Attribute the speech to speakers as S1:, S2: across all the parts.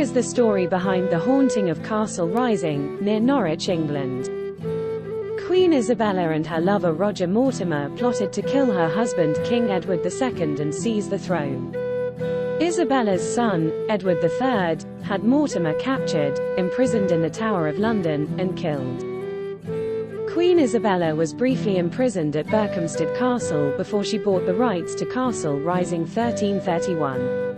S1: is the story behind the haunting of Castle Rising, near Norwich, England. Queen Isabella and her lover Roger Mortimer plotted to kill her husband King Edward II and seize the throne. Isabella's son, Edward III, had Mortimer captured, imprisoned in the Tower of London, and killed. Queen Isabella was briefly imprisoned at Berkhamsted Castle before she bought the rights to Castle Rising 1331.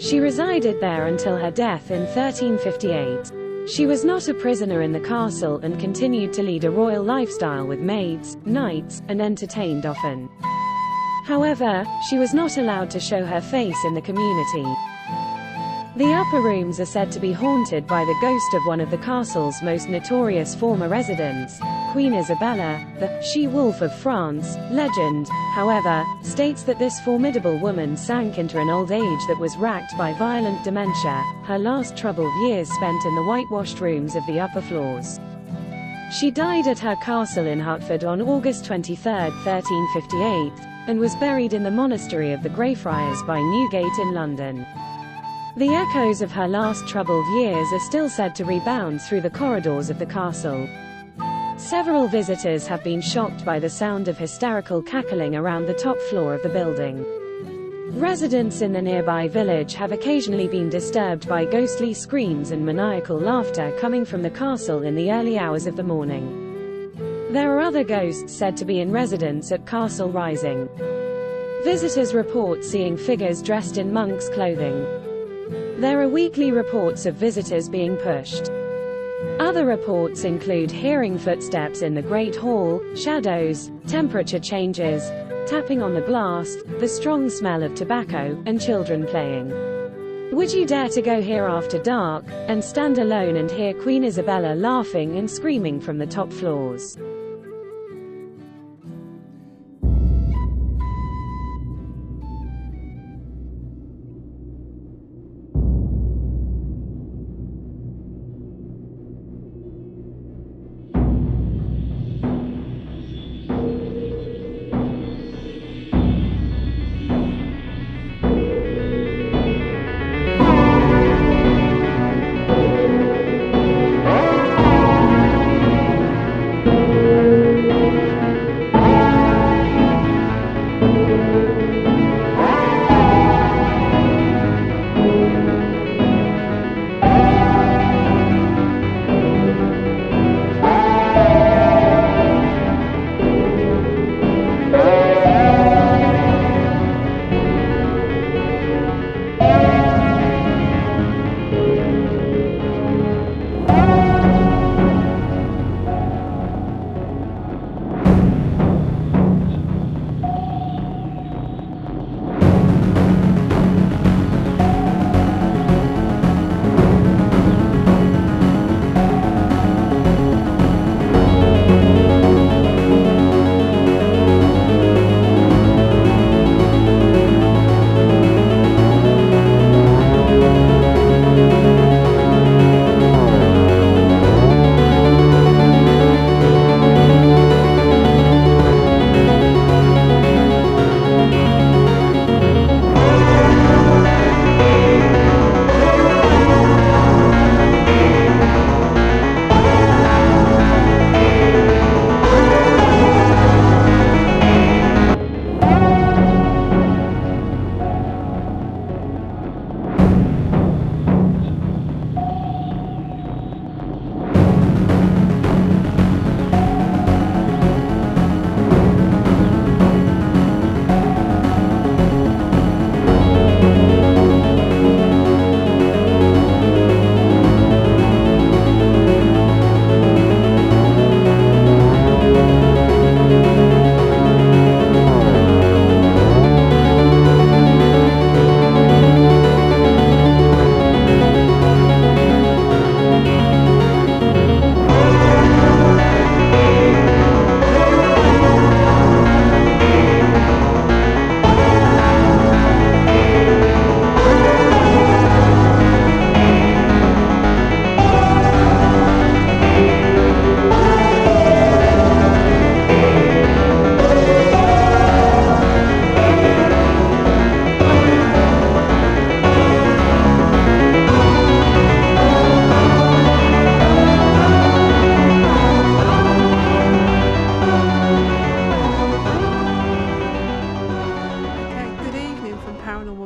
S1: She resided there until her death in 1358. She was not a prisoner in the castle and continued to lead a royal lifestyle with maids, knights, and entertained often. However, she was not allowed to show her face in the community. The upper rooms are said to be haunted by the ghost of one of the castle's most notorious former residents, Queen Isabella. The she-wolf of France legend, however, states that this formidable woman sank into an old age that was racked by violent dementia, her last troubled years spent in the whitewashed rooms of the upper floors. She died at her castle in Hertford on August 23, 1358, and was buried in the monastery of the Greyfriars by Newgate in London. The echoes of her last troubled years are still said to rebound through the corridors of the castle. Several visitors have been shocked by the sound of hysterical cackling around the top floor of the building. Residents in the nearby village have occasionally been disturbed by ghostly screams and maniacal laughter coming from the castle in the early hours of the morning. There are other ghosts said to be in residence at Castle Rising. Visitors report seeing figures dressed in monks' clothing. There are weekly reports of visitors being pushed. Other reports include hearing footsteps in the Great Hall, shadows, temperature changes, tapping on the glass, the strong smell of tobacco, and children playing. Would you dare to go here after dark, and stand alone and hear Queen Isabella laughing and screaming from the top floors?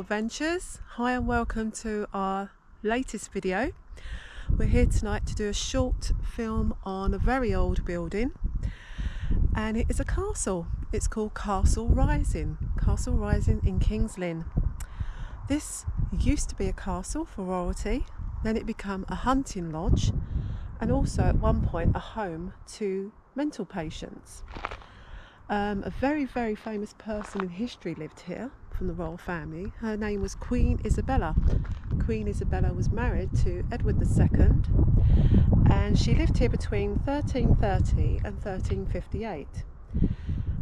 S2: Adventures. Hi and welcome to our latest video. We're here tonight to do a short film on a very old building, and it is a castle. It's called Castle Rising in King's Lynn. This used to be a castle for royalty, then it became a hunting lodge, and also at one point a home to mental patients. A very, very famous person in history lived here from the royal family. Her name was Queen Isabella. Queen Isabella was married to Edward II, and she lived here between 1330 and 1358.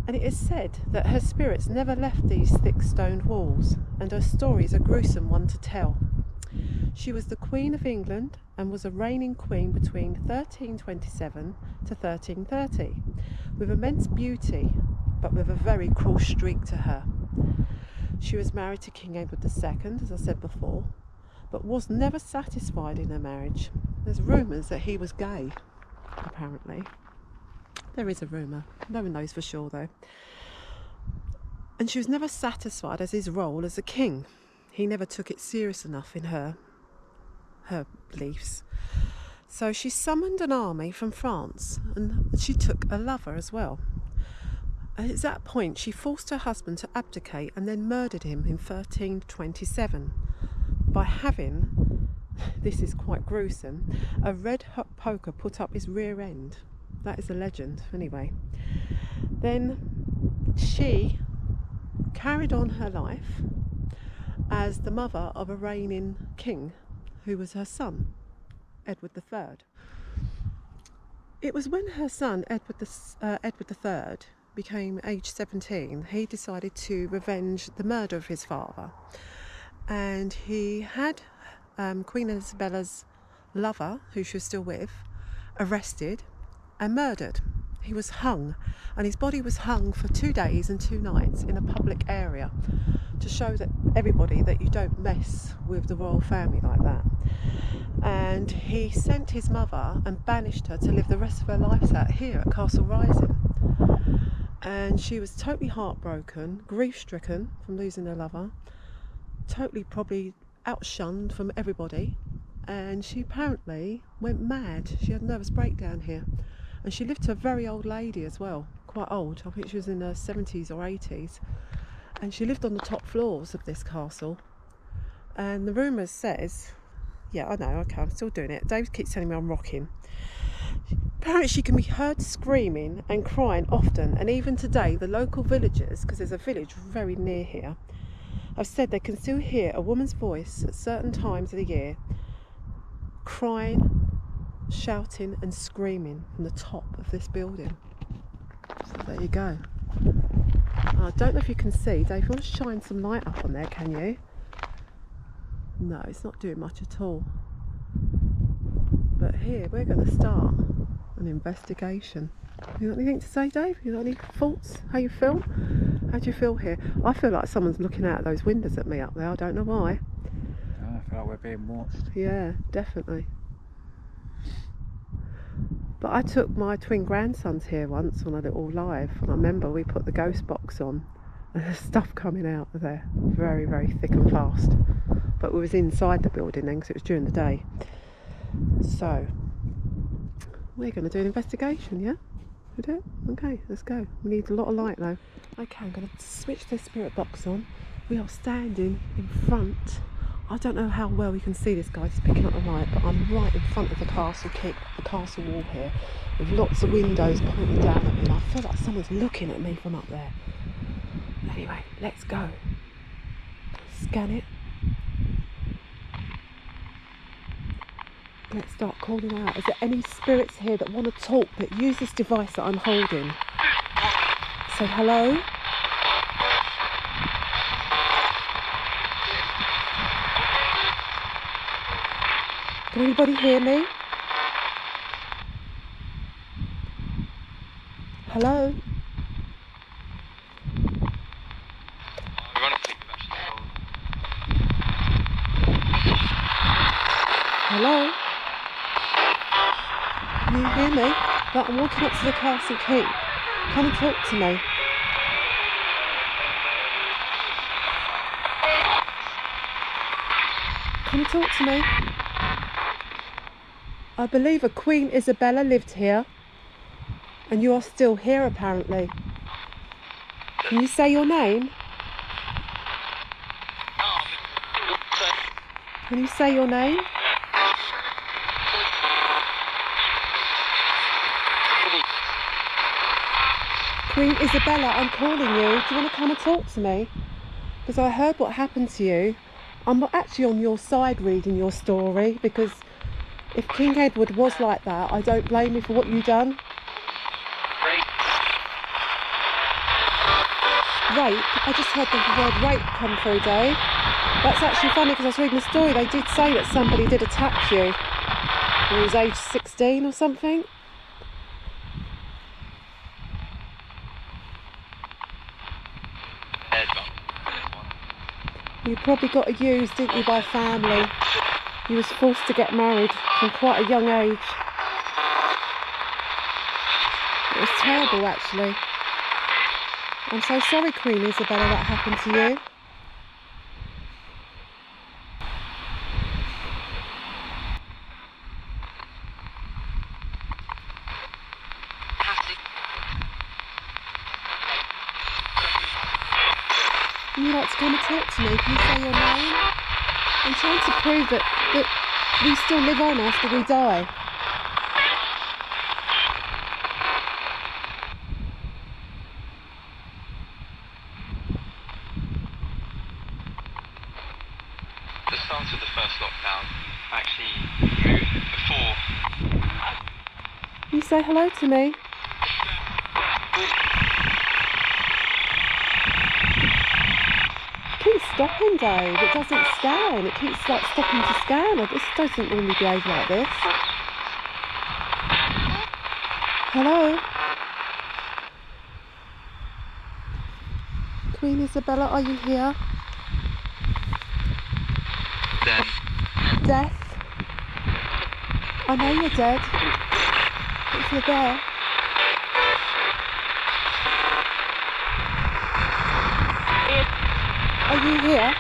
S2: And it is said that her spirits never left these thick stoned walls, and her story is a gruesome one to tell. She was the Queen of England and was a reigning queen between 1327 to 1330, with immense beauty, but with a very cruel streak to her. She was married to King Edward II, as I said before, but was never satisfied in her marriage. There's rumours that he was gay, apparently. There is a rumour, no one knows for sure though. And she was never satisfied as his role as a king. He never took it serious enough in her beliefs. So she summoned an army from France, and she took a lover as well. And at that point she forced her husband to abdicate and then murdered him in 1327 by having, this is quite gruesome, a red hot poker put up his rear end. That is a legend anyway. Then she carried on her life as the mother of a reigning king who was her son, Edward III. It was when her son Edward III became aged 17, he decided to revenge the murder of his father, and he had Queen Isabella's lover, who she was still with, arrested and murdered. He was hung, and his body was hung for 2 days and 2 nights in a public area to show that everybody that you don't mess with the royal family like that. And he sent his mother and banished her to live the rest of her life out here at Castle Rising. And she was totally heartbroken, grief-stricken from losing her lover, totally probably outshunned from everybody, and she apparently went mad. She had a nervous breakdown here. And she lived to a very old lady as well, quite old. I think she was in her 70s or 80s. And she lived on the top floors of this castle. And the rumours says, yeah, I know, okay, I'm still doing it. Dave keeps telling me I'm rocking. Apparently she can be heard screaming and crying often. And even today, the local villagers, because there's a village very near here, have said they can still hear a woman's voice at certain times of the year, crying, shouting and screaming from the top of this building. So there you go. I don't know if you can see. Dave, you want to shine some light up on there, can you? No, it's not doing much at all. But here we're going to start an investigation. You got anything to say, Dave? You got any thoughts? How you feel? How do you feel here? I feel like someone's looking out those windows at me up there. I don't know why.
S3: I feel like we're being watched.
S2: Yeah, definitely. But I took my twin grandsons here once on a little live, and I remember we put the ghost box on and there's stuff coming out of there very, very thick and fast. But we was inside the building then because it was during the day. So we're going to do an investigation, yeah? We do it? Okay, let's go. We need a lot of light though. Okay, I'm going to switch the spirit box on. We are standing in front. I don't know how well you can see this, guys, it's picking up the light, but I'm right in front of the castle keep, the castle wall here, with lots of windows pointing down at me, and I feel like someone's looking at me from up there. Anyway, let's go. Scan it. Let's start calling out. Is there any spirits here that want to talk, that use this device that I'm holding? Say hello. Can anybody hear me? Hello? Hello? Can you hear me? Right, I'm walking up to the castle keep. Come and talk to me. Come and talk to me. I believe a Queen Isabella lived here, and you are still here apparently. Can you say your name? Can you say your name? Queen Isabella, I'm calling you. Do you want to come and talk to me? Because I heard what happened to you. I'm not actually on your side reading your story, because if King Edward was like that, I don't blame you for what you've done. Rape? I just heard the word rape come through, Dave. That's actually funny, because I was reading the story. They did say that somebody did attack you when you was age 16 or something. You probably got abused, didn't you, by family? You was forced to get married from quite a young age. It was terrible, actually. I'm so sorry, Queen Isabella, that happened to you. Would you like to come and talk to me? Can you say your name? I'm trying to prove that we still live on after we die.
S4: The start of the first lockdown actually moved before.
S2: Can you say hello to me? It keeps stopping, Dave. It doesn't scan. It keeps like stopping to scan. This doesn't normally behave like this. Hello? Queen Isabella, are you here?
S4: Then
S2: Death? I know you're dead. If you're there. Are you here?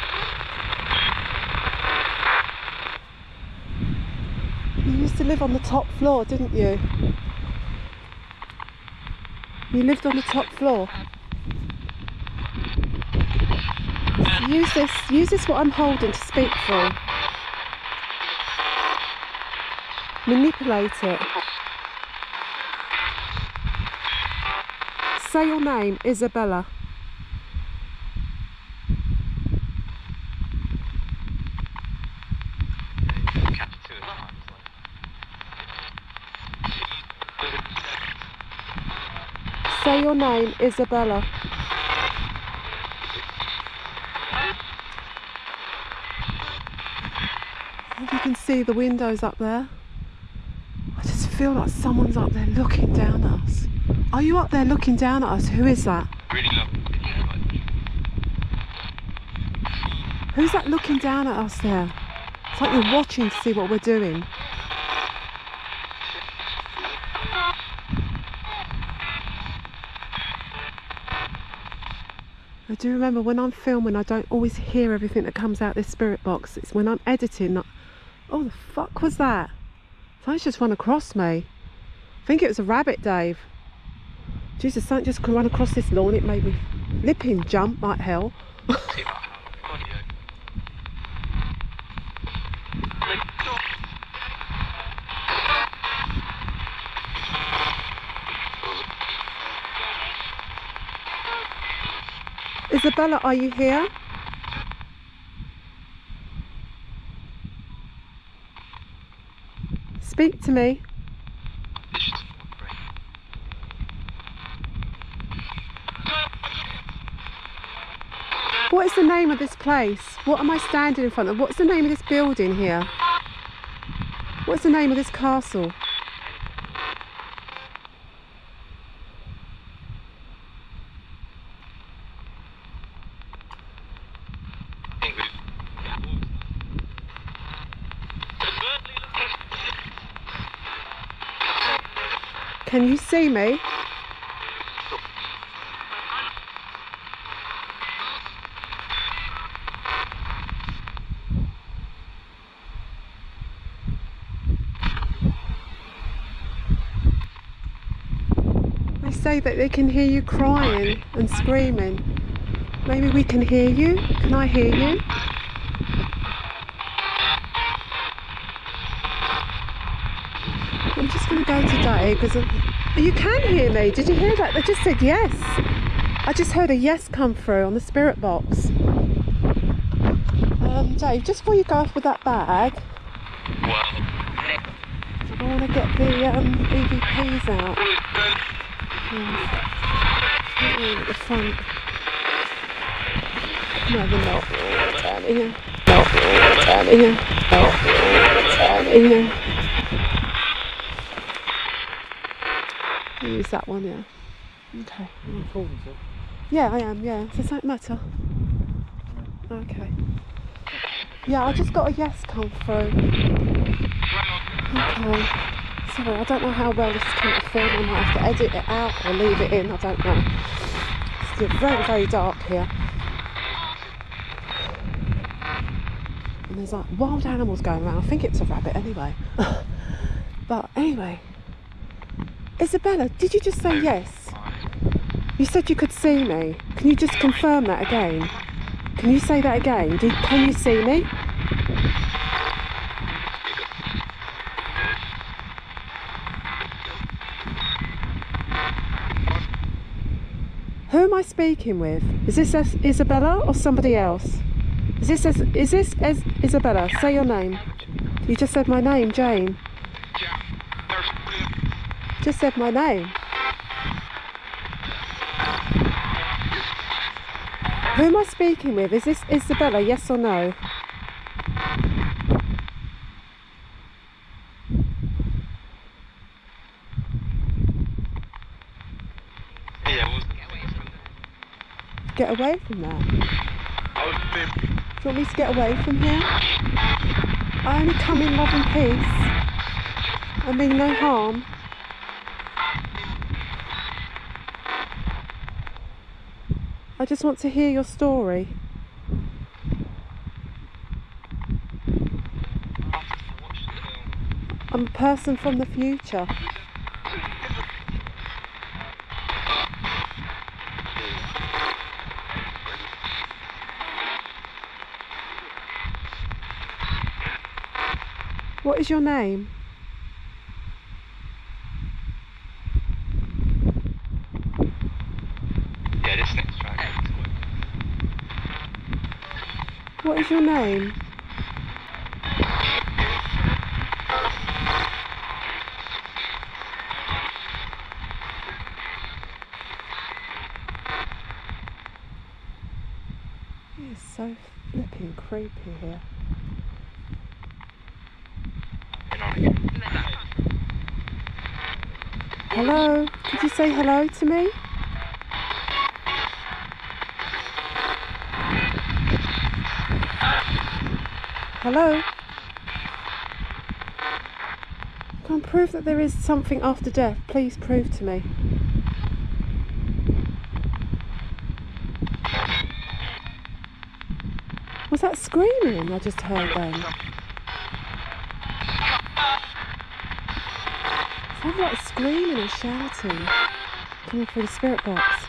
S2: You used to live on the top floor, didn't you? You lived on the top floor. Use this what I'm holding to speak through. Manipulate it. Say your name, Isabella. Say your name, Isabella. If you can see the windows up there, I just feel like someone's up there looking down at us. Are you up there looking down at us? Who is that?
S4: really love the video.
S2: Who's that looking down at us there? It's like you're watching to see what we're doing. I do remember when I'm filming, I don't always hear everything that comes out this spirit box. It's when I'm editing. Oh, the fuck was that? Something's just run across me. I think it was a rabbit, Dave. Jesus, something just run across this lawn. It made me flipping jump like hell. Isabella, are you here? Speak to me. What is the name of this place? What am I standing in front of? What's the name of this building here? What's the name of this castle? Can you see me? say that they can hear you crying and screaming. Maybe we can hear you. Can I hear you? I'm just going to go today because you can hear me. Did you hear that? They just said yes. I just heard a yes come through on the spirit box. Dave, just before you go off with that bag, I want to get the EVPs out. At the front. No, they're not. Turn here. Turn here. Turn here. Use that one, yeah. Okay. Yeah, I am, yeah. Does that matter? Okay. Yeah, I just got a yes come through. Okay. Sorry, I don't know how well this is coming to film. I might have to edit it out or leave it in, I don't know. It's very, very dark here. And there's like wild animals going around. I think it's a rabbit anyway. But anyway. Isabella, did you just say yes? You said you could see me. Can you just confirm that again? Can you say that again? Can you see me? Who am I speaking with? Is this Isabella or somebody else? Is this Isabella? Say your name. You just said my name, Jane. Just said my name. Who am I speaking with? Is this Isabella, yes or no? Get away from that. Do you want me to get away from here? I only come in love and peace. I mean no harm. I just want to hear your story. I'm a person from the future. What is your name?
S4: Yeah, this next track.
S2: What is your name? It's so flipping creepy here. Hello? Could you say hello to me? Hello? Can I prove that there is something after death? Please prove to me. Was that screaming I just heard then? Sounded like screaming and shouting coming through the spirit box.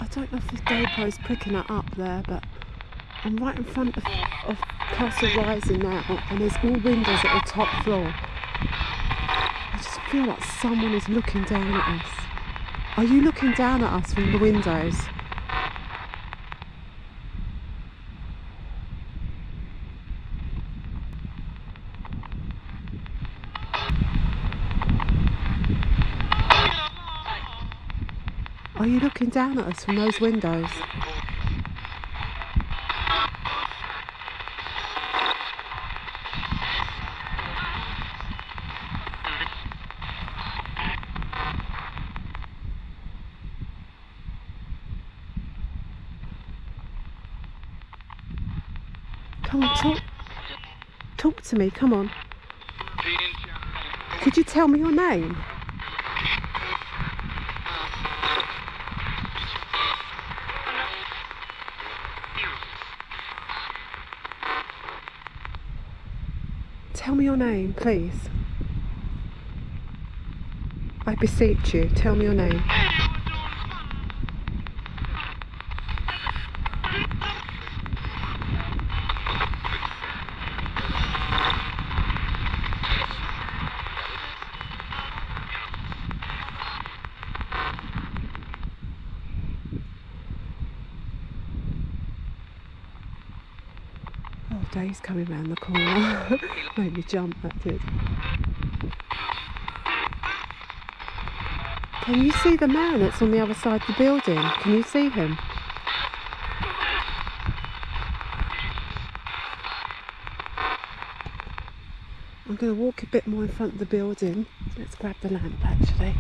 S2: I don't know if this GoPro's picking that up there, but I'm right in front of Castle Rising now, and there's all windows at the top floor. I just feel like someone is looking down at us. Are you looking down at us from the windows? Are you looking down at us from those windows? Come on, talk to me, come on. Could you tell me your name? your name, please. I beseech you, tell me your name. Oh, Dave's coming round the corner. Made me jump, that did. Can you see the man that's on the other side of the building? Can you see him? I'm going to walk a bit more in front of the building. Let's grab the lamp, actually.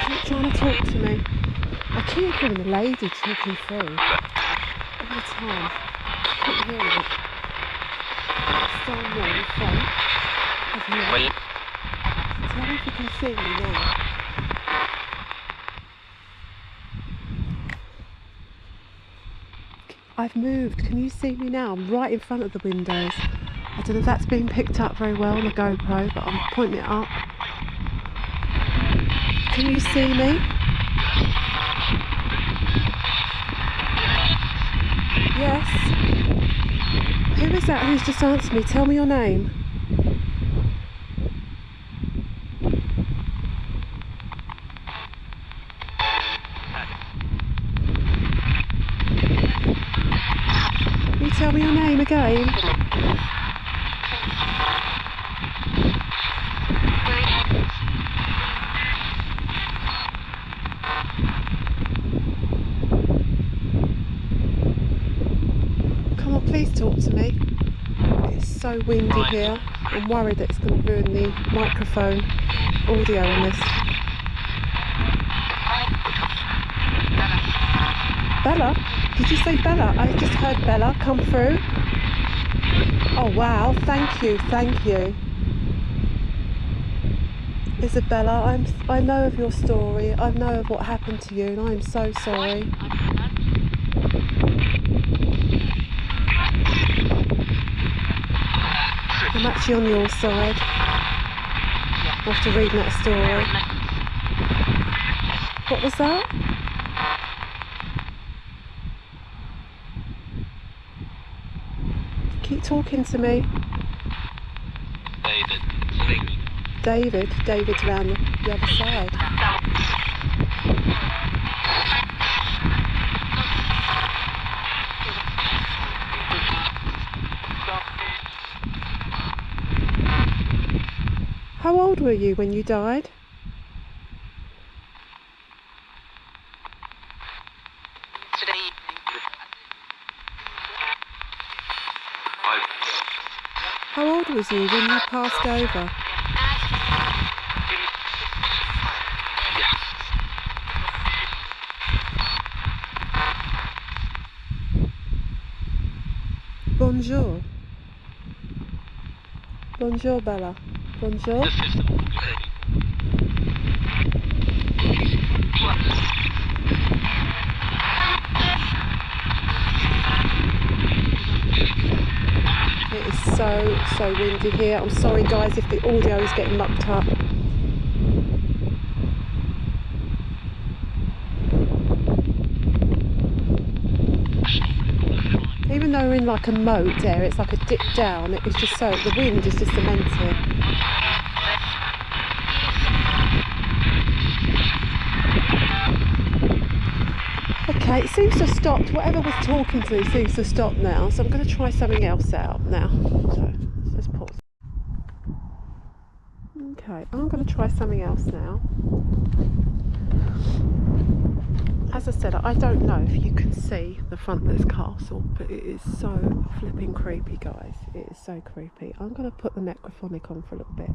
S2: Keep trying to talk to me. I keep hearing the lady talking through all the time. I keep hearing it. Stand there in front of you. Tell me if you can see me now. I've moved. Can you see me now? I'm right in front of the windows. I don't know if that's being picked up very well on the GoPro, but I'm pointing it up. Can you see me? Yes. Who is that who's just answered me? Tell me your name. Can you tell me your name again? Come on, please talk to me. It's so windy here. I'm worried that it's going to ruin the microphone audio on this. Bella? Did you say Bella? I just heard Bella come through. Oh wow, thank you, thank you. Isabella, I know of your story. I know of what happened to you, and I'm so sorry. I'm actually on your side after reading that story. What was that? Keep talking to me. David's around the other side. How old were you when you died?
S4: Today evening.
S2: How old was you when you passed over? Bonjour. Bonjour, Bella. Bonjour. It is so windy here. I'm sorry guys if the audio is getting mucked up. Even though we're in like a moat area, it's like a dip down, it's just so, the wind is just cemented. Okay, it seems to have stopped. Whatever was talking to me seems to have stopped now, so I'm going to try something else out now. So, let's pause. Okay, I'm going to try something else now. As I said, I don't know if you can see the front of this castle, but it is so flipping creepy, guys. It is so creepy. I'm going to put the necrophonic on for a little bit.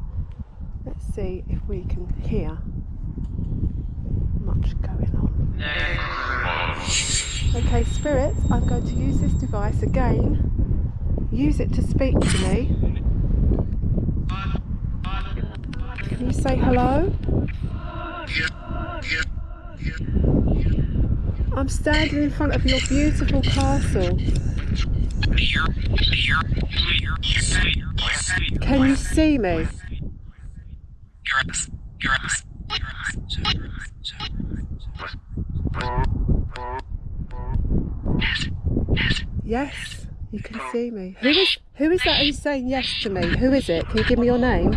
S2: Let's see if we can hear much going on. Okay, spirits, I'm going to use this device again. Use it to speak to me. Can you say hello? I'm standing in front of your beautiful castle. Can you see me? Yes, you can see me. Who is that who's saying yes to me? Who is it? Can you give me your name?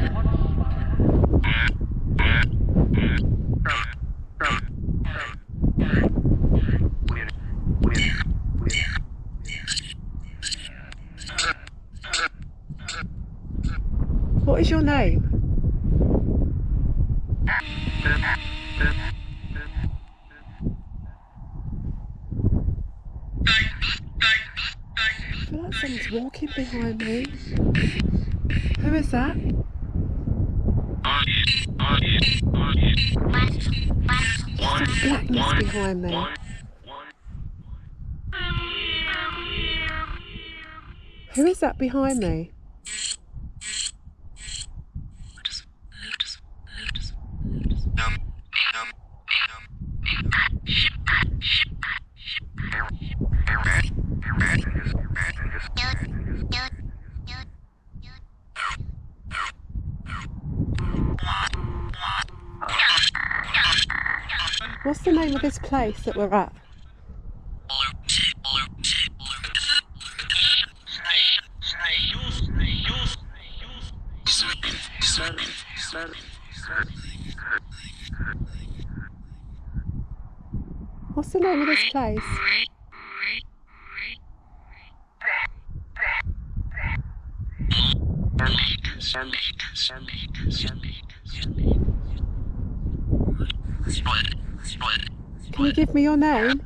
S2: What is your name? I feel like someone's walking behind me. Who is that? There's blackness behind me. Who is that behind me? What's the name of this place that we're at? What's the name of this place? Can you give me your name?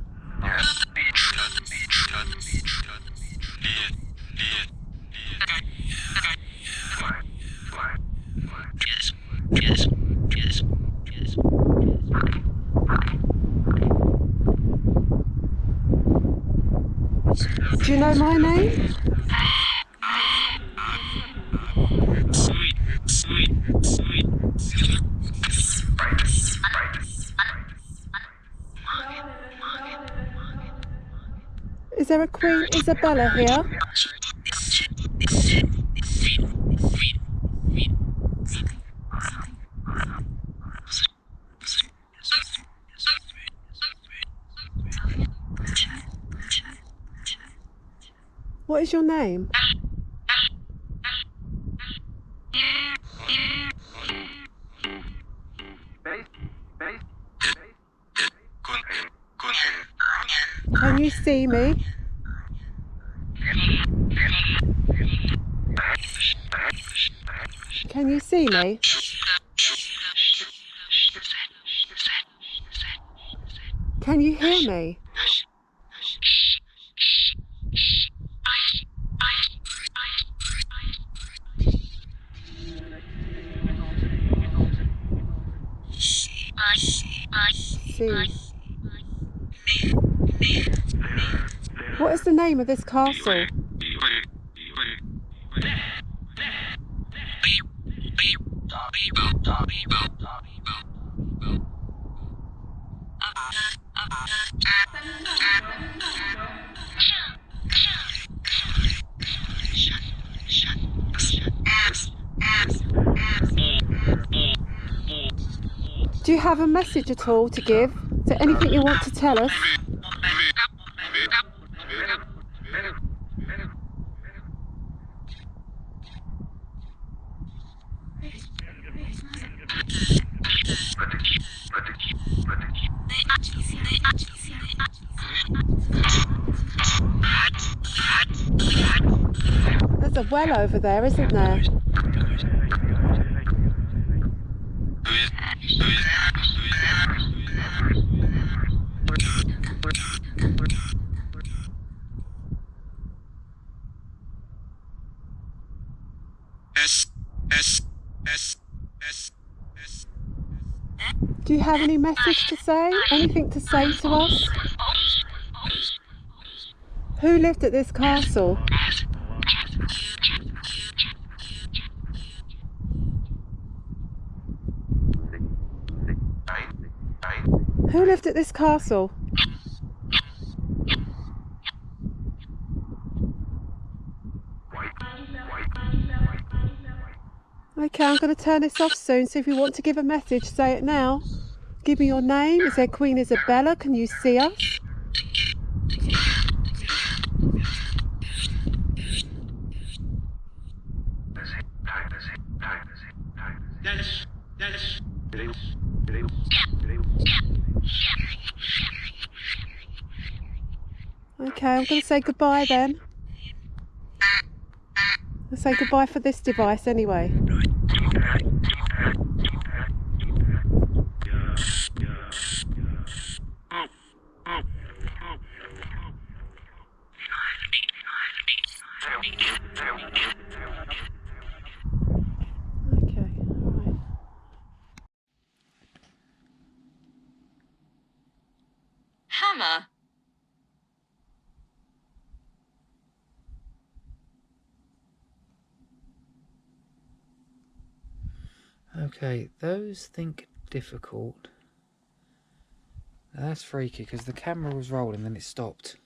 S2: Do you know my name? Is there a Queen Isabella here? What is your name? Can you see me? Can you see me? Can you hear me? See. What is the name of this castle? Do you have a message at all to give? Is there anything you want to tell us? There's a well over there, isn't there? Do you have any message to say? Anything to say to us? Who lived at this castle? Who lived at this castle? Okay, I'm going to turn this off soon, so if you want to give a message, say it now. Give me your name. Is there Queen Isabella? Can you see us? Okay, I'm going to say goodbye then. I'll say goodbye for this device anyway. Okay, alright.
S5: Hammer.
S3: Okay, those think difficult. Now that's freaky because the camera was rolling then it stopped.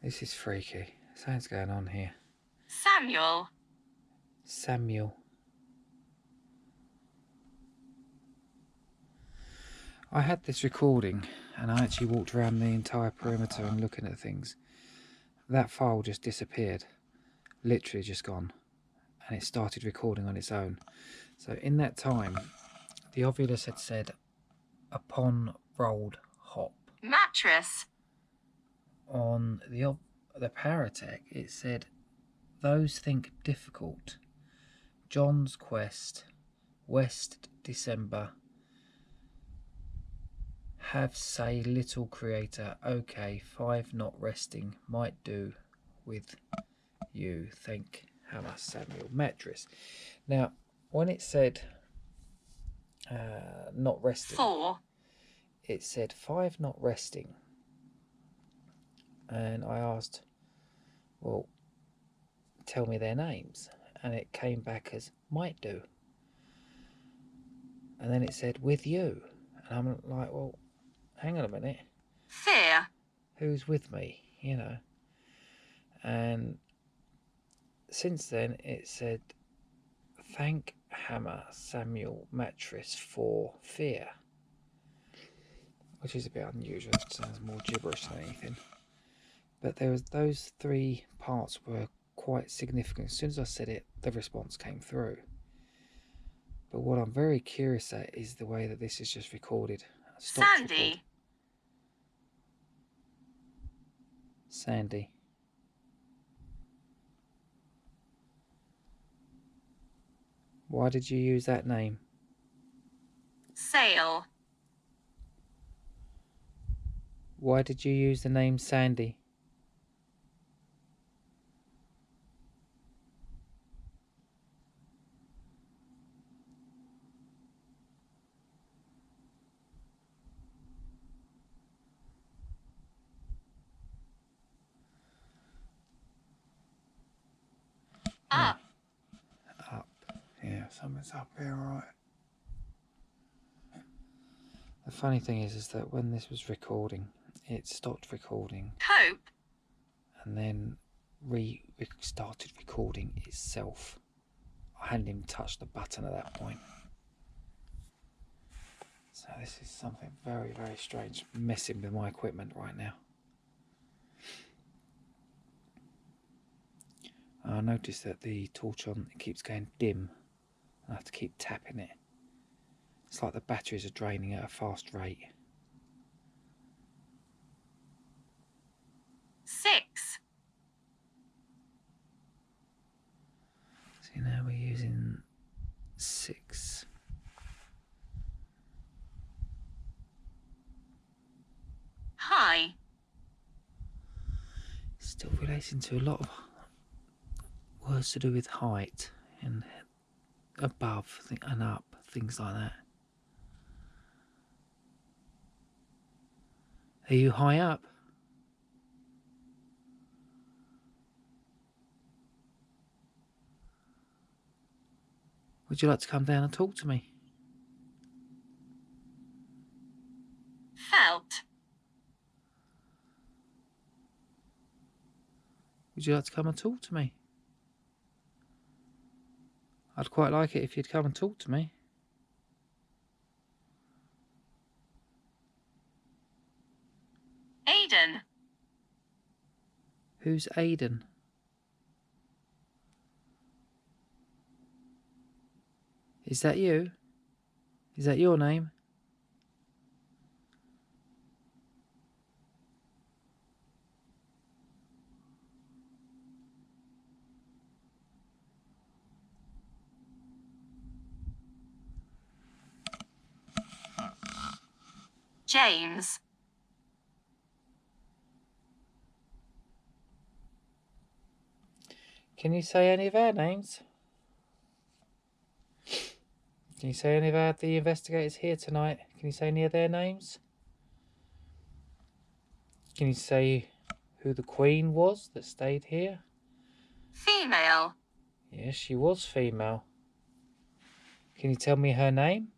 S3: This is freaky. Something's going on here.
S5: Samuel.
S3: Samuel. I had this recording and I actually walked around the entire perimeter and looking at things. That file just disappeared. Literally just gone. And it started recording on its own. So in that time, the Ovilus had said, upon rolled hop.
S5: Mattress.
S3: On the Paratech, it said, those think difficult. John's Quest, West December. Have say little creator. Okay, 5 not resting. Might do with you. Thank Hammer Samuel. Mattress. Now, when it said not resting,
S5: 4.
S3: it said 5 not resting. And I asked, well, tell me their names. And it came back as might do. And then it said with you. And I'm like, well, hang on a minute.
S5: Fear.
S3: Who's with me? You know. And since then it said thank Hammer Samuel Mattress for fear. Which is a bit unusual. It sounds more gibberish than anything. But there was those 3 parts were quite significant. As soon as I said it, the response came through. But what I'm very curious at is the way that this is just recorded.
S5: Sandy.
S3: Sandy. Why did you use that name?
S5: Sail.
S3: Why did you use the name Sandy?
S5: Up.
S3: Up. Yeah, something's up here, right. The funny thing is that when this was recording, it stopped recording
S5: Cope.
S3: and then started recording itself. I hadn't even touched the button at that point. So this is something very, very strange, messing with my equipment right now. I noticed that the torch on it keeps going dim. I have to keep tapping it. It's like the batteries are draining at a fast rate.
S5: 6.
S3: See, now we're using 6.
S5: High.
S3: Still relating to a lot of words to do with height and above and up, things like that. Are you high up? Would you like to come down and talk to me?
S5: Felt.
S3: Would you like to come and talk to me? I'd quite like it if you'd come and talk to me.
S5: Aiden.
S3: Who's Aiden? Is that you? Is that your name?
S5: James.
S3: Can you say any of our names? Can you say any of the investigators here tonight? Can you say any of their names? Can you say who the Queen was that stayed here?
S5: Female.
S3: Yes, she was female. Can you tell me her name?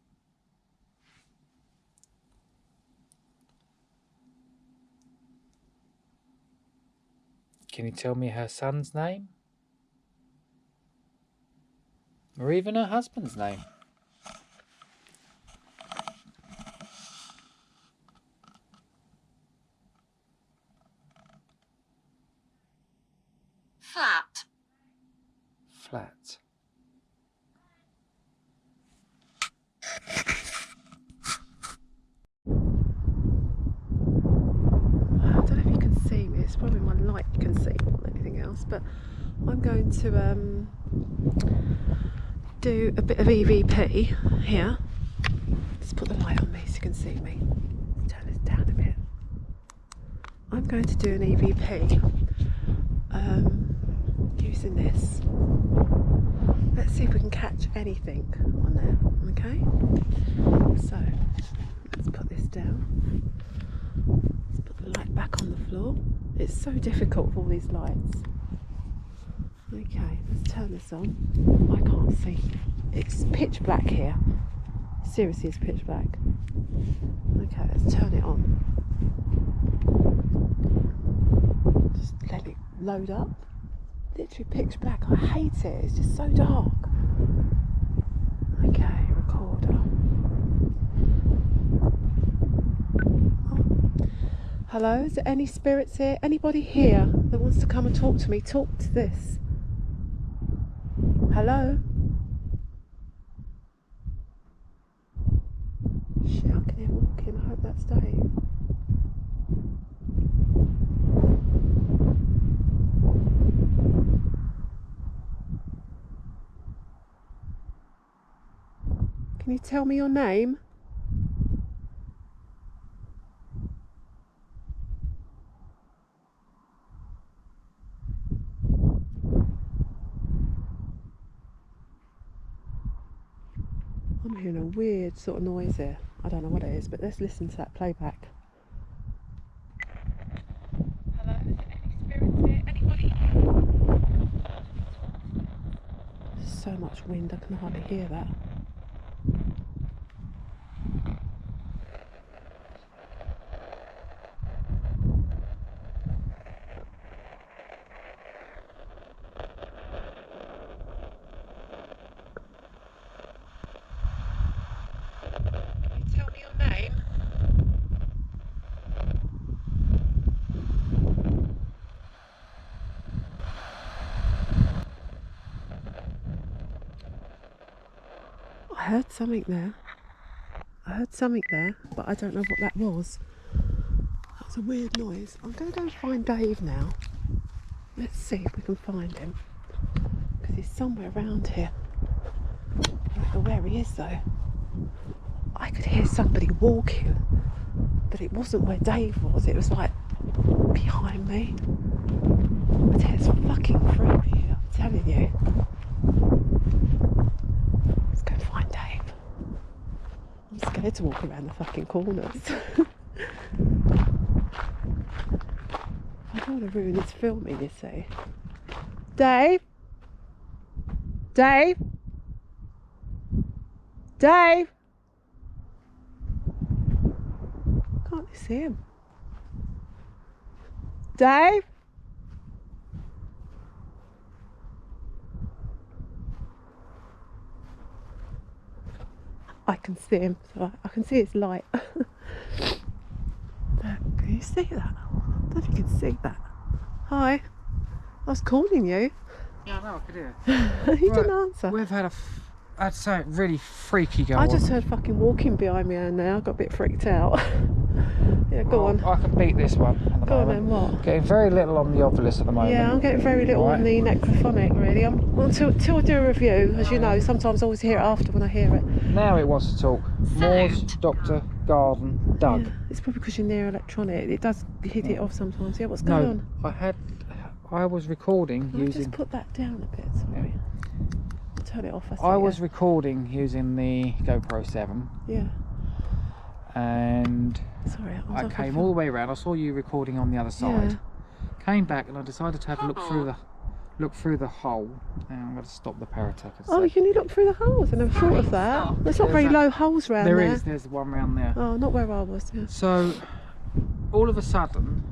S3: Can you tell me her son's name? Or even her husband's name?
S5: Flat.
S3: Flat.
S2: I don't know if you can see me, it's probably my light you can see more than anything else, but I'm going to do a bit of EVP here. Just put the light on me so you can see me. Turn this down a bit. I'm going to do an EVP using this. Let's see if we can catch anything on there, okay? So, let's put this down. Let's put the light back on the floor. It's so difficult with all these lights. Okay, let's turn this on. I can't see. It's pitch black here. Seriously, it's pitch black. Okay, let's turn it on. Just let it load up. Literally pitch black. I hate it. It's just so dark. Okay, recorder. Oh. Hello, is there any spirits here? Anybody here that wants to come and talk to me? Talk to this. Hello? Shit, I can hear walking. I hope that's Dave. Can you tell me your name? I'm hearing a weird sort of noise here. I don't know what it is, but let's listen to that playback. Hello, is there any spirits here? Anybody? There's so much wind, I can hardly hear that. Tell me your name. I heard something there. I heard something there, but I don't know what that was. That was a weird noise. I'm going to go and find Dave now. Let's see if we can find him. Because he's somewhere around here. I don't know where he is though. I could hear somebody walking, but it wasn't where Dave was. It was like behind me. I tell you, it's fucking creepy, I'm telling you. Let's go find Dave. I'm scared to walk around the fucking corners. I don't want to ruin this filming, you see. Dave? Dave? Dave? Can't you see him? Dave? I can see him. So I can see his light. Can you see that? I don't know if you can see that. Hi. I was calling you.
S3: Yeah, I know, I could hear.
S2: You didn't answer.
S3: We've had I'd say really freaky go
S2: I
S3: on.
S2: just heard fucking walking behind me and now I got a bit freaked out. Yeah, go on.
S3: I can beat this one at the
S2: Go on
S3: moment.
S2: then, what?
S3: Getting very little on the Ovilus at the moment.
S2: Yeah, I'm getting very little on the necrophonic, really. Until I do a review, as you know, sometimes I always hear it after when I hear it.
S3: Now it wants to talk. Moors, Doctor, Garden, Doug.
S2: Yeah, it's probably because you're near electronic. It does hit it off sometimes. Yeah, what's going on?
S3: I was recording
S2: Can I
S3: using...
S2: just put that down a bit, sorry. Turn it off,
S3: I was recording using the GoPro 7.
S2: Yeah.
S3: And
S2: sorry,
S3: I came all the way around. I saw you recording on the other side.
S2: Yeah.
S3: Came back and I decided to have a look through the hole. Now I'm going to stop the paratech.
S2: Oh, you can look through the holes. I never thought of that. There's not very low holes round there.
S3: There is. There's one round there.
S2: Oh, not where I was. Yeah.
S3: So all of a sudden,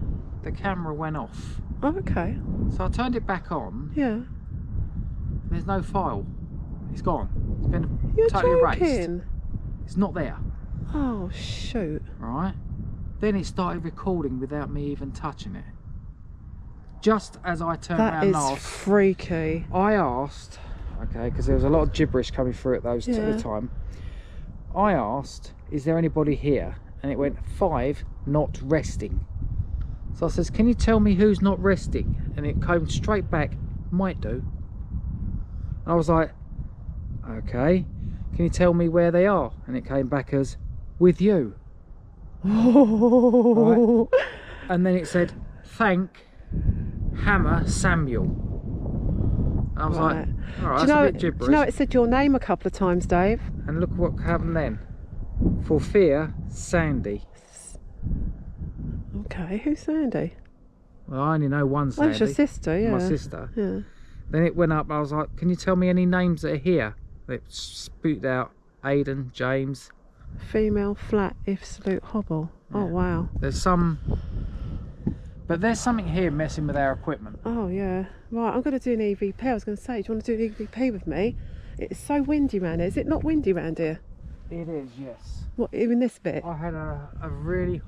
S3: the camera went off.
S2: Oh, okay.
S3: So I turned it back on.
S2: Yeah.
S3: There's no file. It's gone. It's been
S2: You're
S3: totally
S2: joking.
S3: erased. It's not there.
S2: Oh, shoot.
S3: Right. Then it started recording without me even touching it. Just as I turned around and asked.
S2: That is freaky.
S3: I asked, okay, because there was a lot of gibberish coming through at those at the time. I asked, is there anybody here? And it went 5 not resting. So I says, can you tell me who's not resting? And it came straight back, might do. I was like, okay, can you tell me where they are? And it came back as, with you. Right. And then it said, thank Hammer Samuel. And I was like, alright, that's a bit gibberish.
S2: Do you know it said your name a couple of times, Dave?
S3: And look what happened then. For fear, Sandy.
S2: Okay, who's Sandy?
S3: Well, I only know one Sandy.
S2: That's your sister, yeah.
S3: My sister.
S2: Yeah.
S3: Then it went up, I was like, can you tell me any names that are here? It spewed out Aidan, James.
S2: Female flat absolute hobble. Yeah. Oh, wow.
S3: There's some... But there's something here messing with our equipment.
S2: Oh, yeah. Right, I'm going to do an EVP. I was going to say, do you want to do an EVP with me? It's so windy round here. Is it not windy round here?
S3: It is, yes.
S2: What, even this bit?
S3: I had a really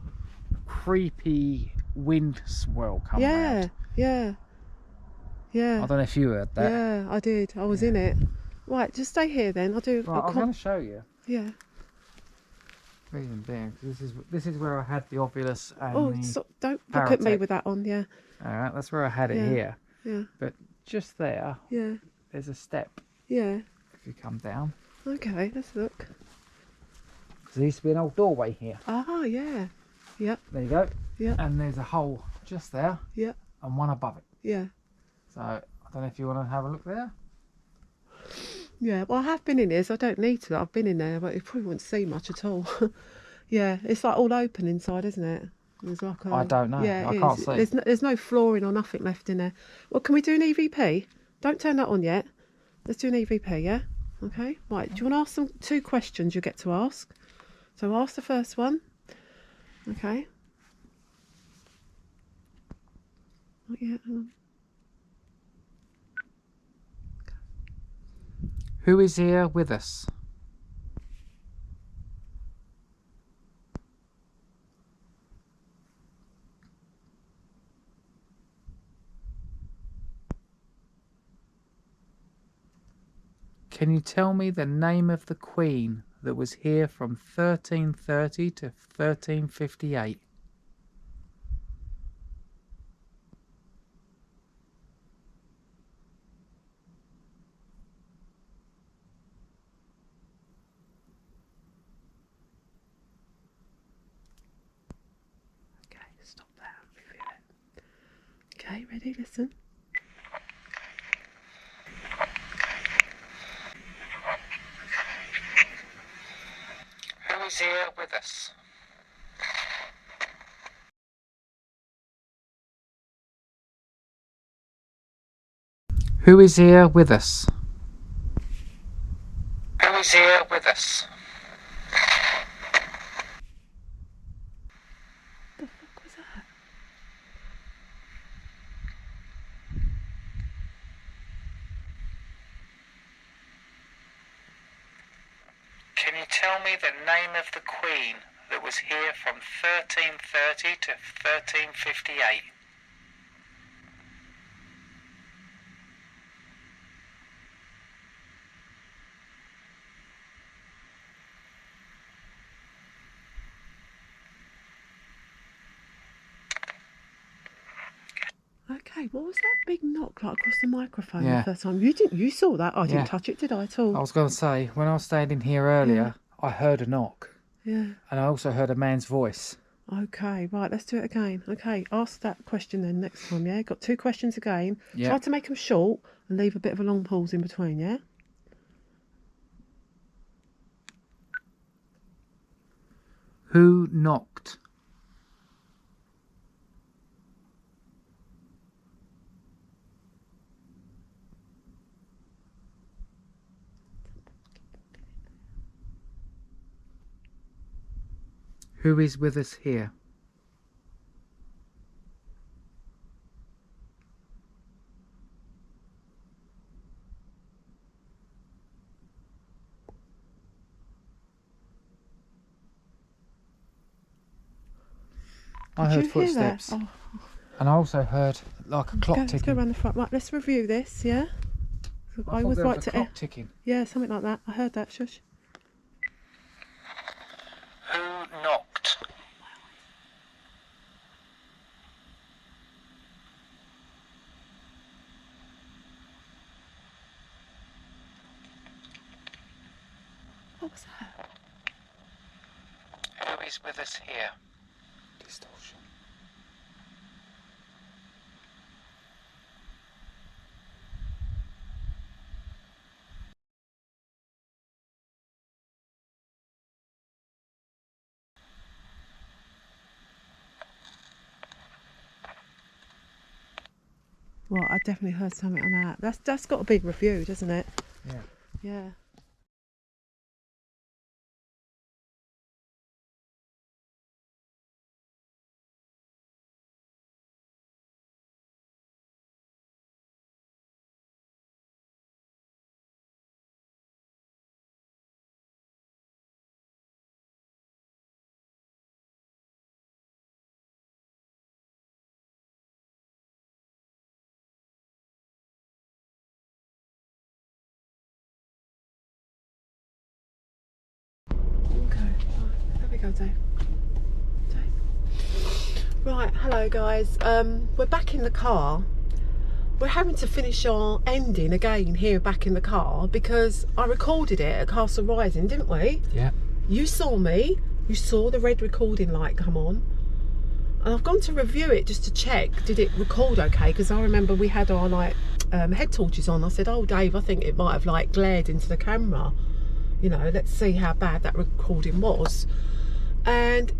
S3: creepy wind swell come round.
S2: Yeah.
S3: I don't know if you heard that.
S2: Yeah, I did. I was in it. Right, just stay here then. I'll do.
S3: Right, I'm going to show you.
S2: Yeah.
S3: Reason being, this is where I had the Ovilus and
S2: don't look at me with that on. Yeah.
S3: All right, that's where I had it here.
S2: Yeah.
S3: But just there.
S2: Yeah.
S3: There's a step.
S2: Yeah.
S3: If you come down.
S2: Okay, let's look.
S3: Because there used to be an old doorway here.
S2: Ah, yeah. Yep.
S3: There you go.
S2: Yeah.
S3: And there's a hole just there.
S2: Yeah.
S3: And one above it.
S2: Yeah.
S3: So I don't know if you want to have a look there.
S2: Yeah, well, I have been in here, so I don't need to. I've been in there, but you probably won't see much at all. Yeah, it's like all open inside, isn't it? There's like
S3: I don't know.
S2: Yeah,
S3: I can't see.
S2: There's no flooring or nothing left in there. Well, can we do an EVP? Don't turn that on yet. Let's do an EVP, yeah? Okay. Right. Do you want to ask them 2 questions you get to ask? So ask the first one. Okay. Not yet. Hang on.
S3: Who is here with us? Can you tell me the name of the Queen that was here from 1330 to 1358?
S2: Okay, stop that. Okay, ready? Listen.
S3: Who is here with us? Who is here with us? Who is here with us?
S2: The fuck was that?
S3: Can you tell me the name of the Queen that was here from 1330 to 1358?
S2: Okay, what was that big knock like across the microphone
S3: Yeah.
S2: the first time? You saw that? I didn't
S3: Yeah.
S2: touch it, did I, at all?
S3: I was going to say, when I was standing here earlier, I heard a knock.
S2: Yeah.
S3: And I also heard a man's voice.
S2: Okay, right, let's do it again. Okay, ask that question then next time, yeah? Got 2 questions again.
S3: Yeah.
S2: Try to make them short and leave a bit of a long pause in between, yeah?
S3: Who knocked? Who is with us here? I heard
S2: Did you hear that?
S3: footsteps.
S2: Oh,
S3: And I also heard like a clock
S2: let's go
S3: ticking.
S2: around the front. Right, let's review this, yeah?
S3: I thought
S2: always
S3: there was
S2: like
S3: a
S2: to
S3: clock ticking.
S2: Yeah, something like that. I heard that, shush.
S3: Who knocked?
S2: What was that?
S3: Who is with us here? Distortion.
S2: Well, I definitely heard something on that. That's got to be reviewed, isn't it?
S3: Yeah.
S2: Yeah. Okay, right, there we go, Dave. Right, hello guys. We're back in the car. We're having to finish our ending again here back in the car because I recorded it at Castle Rising, didn't we?
S3: Yeah.
S2: You saw me. You saw the red recording light come on. And I've gone to review it just to check, did it record okay? Because I remember we had our head torches on. I said, oh Dave, I think it might have like glared into the camera. You know, let's see how bad that recording was. And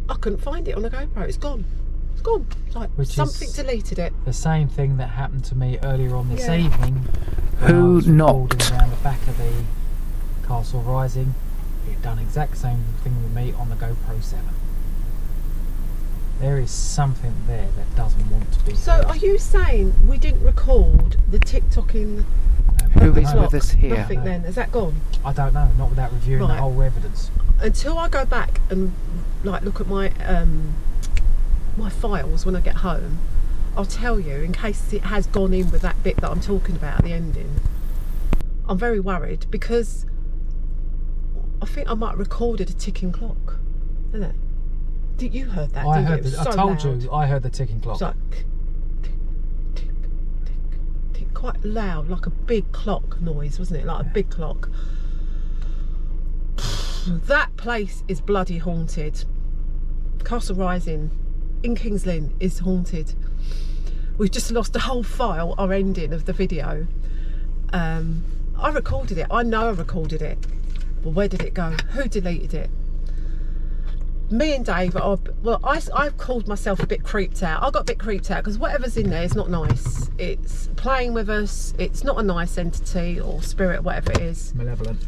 S2: I couldn't find it on the GoPro. It's gone. It's gone. Like
S3: Which
S2: something
S3: is
S2: deleted it.
S3: The same thing that happened to me earlier on this
S2: Yeah.
S3: evening. when I was recording around the back of the Castle Rising. It done exact same thing with me on the GoPro 7. There is something there that doesn't want to be.
S2: So
S3: heard.
S2: are you saying we didn't record the TikToking?
S3: Who
S2: the
S3: is
S2: clock?
S3: with us here?
S2: Nothing then. Has that gone?
S3: I don't know, not without reviewing the
S2: Right.
S3: whole evidence.
S2: Until I go back and look at my my files when I get home, I'll tell you in case it has gone in with that bit that I'm talking about at the ending. I'm very worried because I think I might have recorded a ticking clock, isn't it? You heard that,
S3: I
S2: didn't
S3: heard.
S2: you? It was
S3: I
S2: so
S3: told
S2: loud.
S3: you. I heard the ticking clock.
S2: It's like tick, tick, tick, tick, tick, quite loud, like a big clock noise, wasn't it? Like a big clock. That place is bloody haunted. Castle Rising in Kings Lynn is haunted. We've just lost a whole file, our ending of the video. I recorded it. I know I recorded it. But where did it go? Who deleted it? Me and Dave are, well, I've called myself a bit creeped out. I got a bit creeped out because whatever's in there is not nice. It's playing with us. It's not a nice entity or spirit, whatever it is.
S3: Malevolent.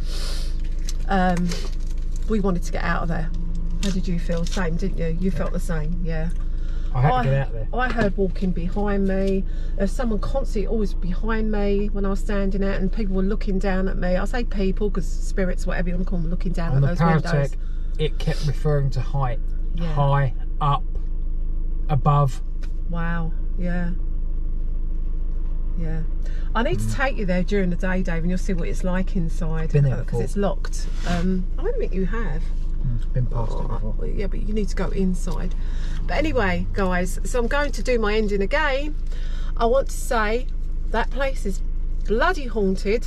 S2: We wanted to get out of there. How did you feel? Same, didn't you? You felt the same, yeah.
S3: I had to get out there.
S2: I heard walking behind me. There's someone constantly always behind me when I was standing out, and people were looking down at me. I say people because spirits, whatever you want to call them, looking down
S3: On
S2: at those
S3: the
S2: windows.
S3: paratech, it kept referring to height.
S2: Yeah.
S3: High, up, above.
S2: Wow. Yeah. Yeah. I need to take you there during the day, Dave, and you'll see what it's like inside.
S3: Been there
S2: because
S3: before.
S2: it's locked. I don't think you have.
S3: Been past it before.
S2: Well, yeah, but you need to go inside. But anyway, guys, so I'm going to do my ending again. I want to say that place is bloody haunted.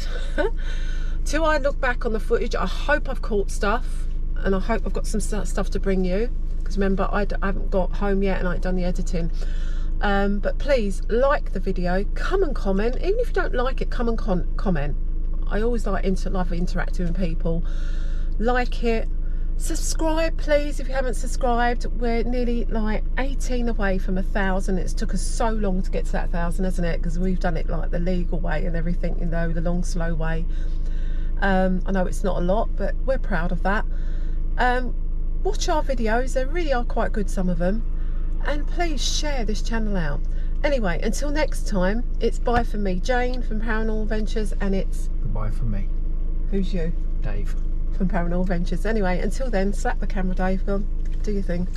S2: Till I look back on the footage, I hope I've caught stuff, and I hope I've got some stuff to bring you. Because remember, I haven't got home yet and I haven't done the editing. But please like the video, come and comment. Even if you don't like it, come and comment. I always love interacting with people. Like it, subscribe please if you haven't subscribed. We're nearly like 18 away from 1,000. It's took us so long to get to that 1,000, hasn't it? Because we've done it like the legal way and everything, you know, the long slow way. I know it's not a lot, but we're proud of that. Watch our videos, they really are quite good, some of them. And please share this channel out. Anyway, until next time, it's bye from me, Jane from Paranormal Adventures, and it's
S3: Goodbye from me,
S2: who's you?
S3: Dave.
S2: From Paranormal Adventures. Anyway, until then, slap the camera, Dave. Go on, do your thing.